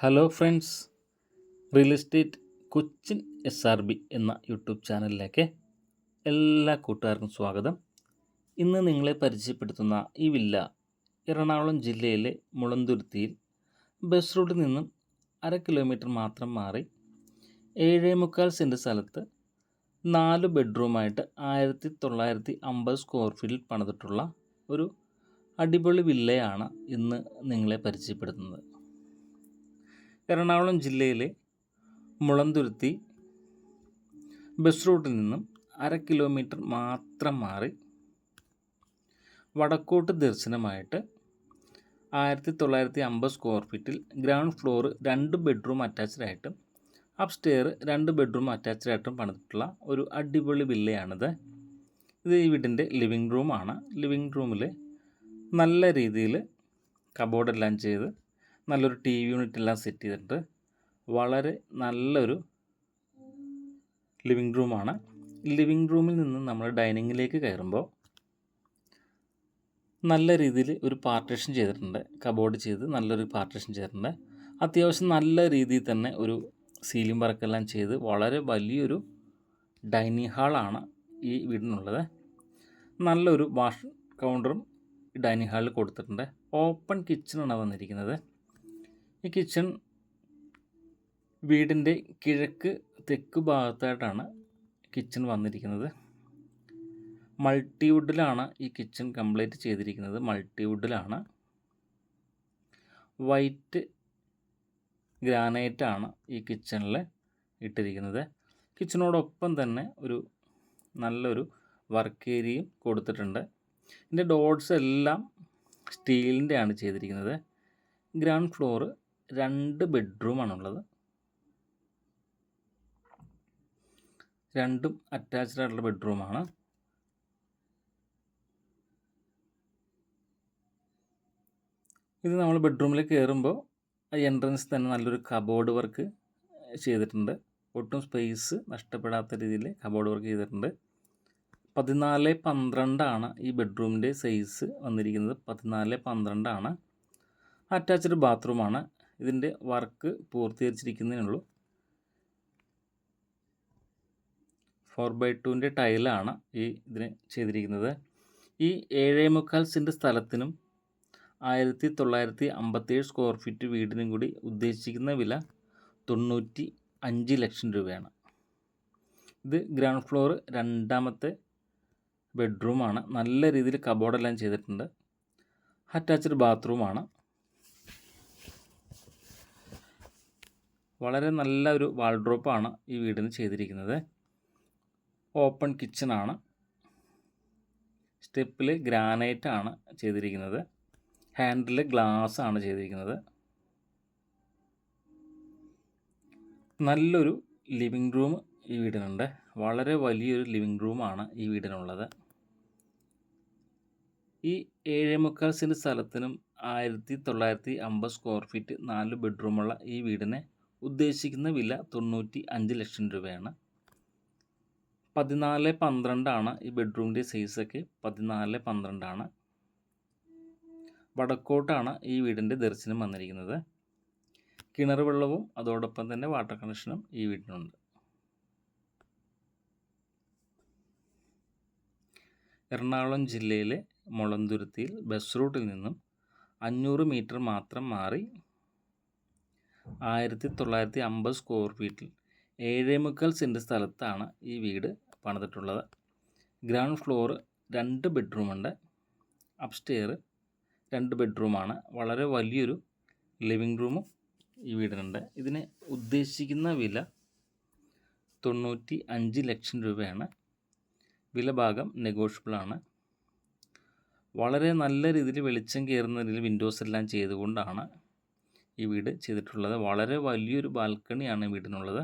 Hello friends, real estate Cochin SRB എന്ന YouTube ചാനലിലേക്ക് എല്ലാ കൂട്ടുകാർക്കും സ്വാഗതം. ഇന്ന് നിങ്ങളെ പരിചയപ്പെടുത്തുന്ന ഈ വില്ല എറണാകുളം ജില്ലയിലെ മുളന്തുരുത്തിയിൽ ബസ് റൂട്ടിൽ നിന്നും 1/2 കിലോമീറ്റർ മാത്രം മാറി 7.25 സെൻറ്റ് സ്ഥലത്ത് 4 ബെഡ്റൂമായിട്ട് 1950 സ്ക്വയർ ഫീറ്റിൽ പണിതിട്ടുള്ള ഒരു അടിപൊളി വില്ലയാണ് ഇന്ന് നിങ്ങളെ പരിചയപ്പെടുത്തുന്നത്. എറണാകുളം ജില്ലയിലെ മുളന്തുരുത്തി ബസ് റൂട്ടിൽ നിന്നും 1/2 കിലോമീറ്റർ മാത്രം മാറി വടക്കോട്ട് ദർശനമായിട്ട് 1950 സ്ക്വയർ ഫീറ്റിൽ ഗ്രൗണ്ട് ഫ്ലോർ 2 ബെഡ്റൂം അറ്റാച്ച്ഡായിട്ടും അപ്സ്റ്റെയർ 2 ബെഡ്റൂം അറ്റാച്ച്ഡായിട്ടും പണിതിട്ടുള്ള ഒരു അടിപൊളി വില്ലയാണിത്. ഇത് ഈ വീടിൻ്റെ ലിവിങ് റൂമാണ്. ലിവിങ് റൂമിൽ നല്ല രീതിയിൽ കബോർഡെല്ലാം ചെയ്ത് നല്ലൊരു TV യൂണിറ്റ് എല്ലാം സെറ്റ് ചെയ്തിട്ട് വളരെ നല്ലൊരു ലിവിങ് റൂമാണ്. ലിവിങ് റൂമിൽ നിന്ന് നമ്മൾ ഡൈനിങ്ങിലേക്ക് കയറുമ്പോൾ നല്ല രീതിയിൽ ഒരു പാർട്ടീഷൻ ചെയ്തിട്ടുണ്ട്. കബോർഡ് ചെയ്ത് നല്ലൊരു പാർട്ടീഷൻ ചെയ്തിട്ടുണ്ട്. അത്യാവശ്യം നല്ല രീതിയിൽ തന്നെ ഒരു സീലിംഗ് വർക്കെല്ലാം ചെയ്ത് വളരെ വലിയൊരു ഡൈനിങ് ഹാളാണ് ഈ വീടിനുള്ളത്. നല്ലൊരു വാഷ് കൗണ്ടറും ഡൈനിങ് ഹാളിൽ കൊടുത്തിട്ടുണ്ട്. ഓപ്പൺ കിച്ചണാണ് വന്നിരിക്കുന്നത്. ഈ കിച്ചൺ വീടിൻ്റെ കിഴക്ക് തെക്ക് ഭാഗത്തായിട്ടാണ് കിച്ചൺ വന്നിരിക്കുന്നത്. മൾട്ടിവുഡിലാണ് ഈ കിച്ചൺ കംപ്ലീറ്റ് ചെയ്തിരിക്കുന്നത്. മൾട്ടിവുഡിലാണ്. വൈറ്റ് ഗ്രാനൈറ്റാണ് ഈ കിച്ചണിൽ ഇട്ടിരിക്കുന്നത്. കിച്ചണോടൊപ്പം തന്നെ ഒരു നല്ലൊരു വർക്ക് ഏരിയയും കൊടുത്തിട്ടുണ്ട്. ഇതിൻ്റെ ഡോർസ് എല്ലാം സ്റ്റീലിൻ്റെയാണ് ചെയ്തിരിക്കുന്നത്. Ground floor 2 ബെഡ്റൂമാണുള്ളത്. രണ്ടും അറ്റാച്ച്ഡ് ആയിട്ടുള്ള ബെഡ്റൂമാണ്. ഇത് നമ്മൾ ബെഡ്റൂമിലേക്ക് കയറുമ്പോൾ എൻട്രൻസ് തന്നെ നല്ലൊരു കബോർഡ് വർക്ക് ചെയ്തിട്ടുണ്ട്. ഒട്ടും സ്പേസ് നഷ്ടപ്പെടാത്ത രീതിയിൽ കബോർഡ് വർക്ക് ചെയ്തിട്ടുണ്ട്. 14x12 ഈ ബെഡ്റൂമിൻ്റെ സൈസ് വന്നിരിക്കുന്നത്. 14x12 അറ്റാച്ച്ഡ് ബാത്റൂമാണ്. ഇതിൻ്റെ വർക്ക് പൂർത്തീകരിച്ചിരിക്കുന്നതിനുള്ളൂ. 4x2 ടൈലാണ് ഇതിന് ചെയ്തിരിക്കുന്നത്. ഈ 7.25 സെൻറ്റ് സ്ഥലത്തിനും 1957 സ്ക്വയർ ഫീറ്റ് വീടിനും കൂടി ഉദ്ദേശിക്കുന്ന വില 95 ലക്ഷം രൂപയാണ്. ഇത് ഗ്രൗണ്ട് ഫ്ലോർ 2ാമത്തെ ബെഡ്റൂമാണ്. നല്ല രീതിയിൽ കബോർഡെല്ലാം ചെയ്തിട്ടുണ്ട്. അറ്റാച്ച്ഡ് ബാത്റൂമാണ്. വളരെ നല്ല ഒരു വാൾഡ്രോപ്പാണ് ഈ വീടിന് ചെയ്തിരിക്കുന്നത്. ഓപ്പൺ കിച്ചണാണ്. സ്റ്റെപ്പിൽ ഗ്രാനൈറ്റാണ് ചെയ്തിരിക്കുന്നത്. ഹാൻഡിൽ ഗ്ലാസ് ആണ് ചെയ്തിരിക്കുന്നത്. നല്ലൊരു ലിവിങ് റൂം ഈ വീടിനുണ്ട്. വളരെ വലിയൊരു ലിവിങ് റൂമാണ് ഈ വീടിനുള്ളത്. ഈ 7.25 സെൻറ്റ് സ്ഥലത്തിനും 1950 സ്ക്വയർ ഫീറ്റ് 4 ബെഡ്റൂമുള്ള ഈ വീടിനെ ഉദ്ദേശിക്കുന്ന വില 95 ലക്ഷം രൂപയാണ്. 14x12 ഈ ബെഡ്റൂമിൻ്റെ സൈസൊക്കെ. 14x12 വടക്കോട്ടാണ് ഈ വീടിൻ്റെ ദർശനം വന്നിരിക്കുന്നത്. കിണർ വെള്ളവും അതോടൊപ്പം തന്നെ വാട്ടർ കണക്ഷനും ഈ വീടിനുണ്ട്. എറണാകുളം ജില്ലയിലെ മുളന്തുരുത്തിയിൽ ബസ് റൂട്ടിൽ നിന്നും 500 മീറ്റർ മാത്രം മാറി 1950 സ്ക്വയർ ഫീറ്റിൽ 7.25 സെൻറ്റ് സ്ഥലത്താണ് ഈ വീട് പണിതിട്ടുള്ളത്. ഗ്രൗണ്ട് ഫ്ലോർ 2 ബെഡ്റൂമുണ്ട്. അപ്സ്റ്റെയർ 2 ബെഡ്റൂമാണ്. വളരെ വലിയൊരു ലിവിങ് റൂമും ഈ വീടിനുണ്ട്. ഇതിന് ഉദ്ദേശിക്കുന്ന വില 95 ലക്ഷം രൂപയാണ്. വില ഭാഗം നെഗോഷ്യബിളാണ്. വളരെ നല്ല രീതിയിൽ വെളിച്ചം കയറുന്ന രീതിയിൽ വിൻഡോസ് എല്ലാം ചെയ്തുകൊണ്ടാണ് ഈ വീട് ചെയ്തിട്ടുള്ളത്. വളരെ വലിയൊരു ബാൽക്കണിയാണ് വീടിനുള്ളത്.